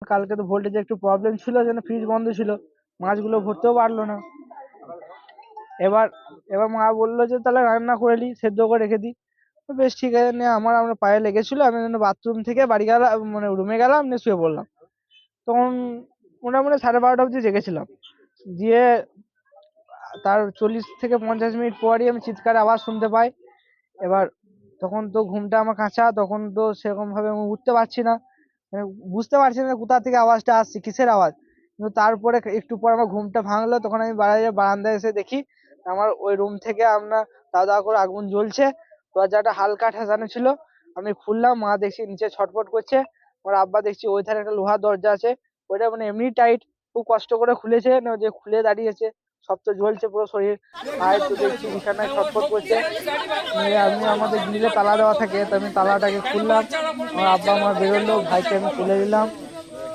কালকে তো ভোল্টেজে একটু প্রবলেম ছিল, যেন ফ্রিজ বন্ধ ছিল, মাছগুলো ভরতেও পারলো না। এবার এবার মা বললো যে তাহলে রান্না করে নি, সেদ্ধ করে রেখে দিই। তো বেশ ঠিক আছে, নিয়ে আমরা পায়ে লেগেছিল, আমি বাথরুম থেকে বাড়ি গেলাম, মানে রুমে গেলাম, নিয়ে শুয়ে পড়লাম। তখন মোটামুটি 12:30 অবধি জেগেছিলাম। দিয়ে তার 40 থেকে 50 মিনিট পরই আমি চিৎকার আওয়াজ শুনতে পাই। এবার তখন তো ঘুমটা আমার কাঁচা, তখন তো সেরকম ভাবে আমি উঠতে পারছি না, মানে বুঝতে পারছি না কোথা থেকে আওয়াজটা আসছে, কিসের আওয়াজ। কিন্তু তারপরে একটু পর আমার ঘুমটা ভাঙলো, তখন আমি বারান্দায় এসে দেখি আমার ওই রুম থেকে আমরা দাও দাও করে আগুন জ্বলছে। দরজাটা হালকা ঠেসানো ছিল, আমি খুললাম, মা দেখছি নিচে ছটফট করছে। আমার আব্বা দেখছি ওই ধারে একটা লোহার দরজা আছে, ওইটা মানে এমনি টাইট, খুব কষ্ট করে খুলেছে, না যে খুলে দাঁড়িয়েছে, সব তো জ্বলছে পুরো শরীর। ভাই তো দেখছি বিছানায় ছটফট করছে। নিয়ে আমি আমাদের গ্রিলে তালা দেওয়া থাকে, তো আমি তালাটাকে খুললাম, আমার আব্বা আমার বেরোলো, ভাইকে আমি তুলে দিলাম।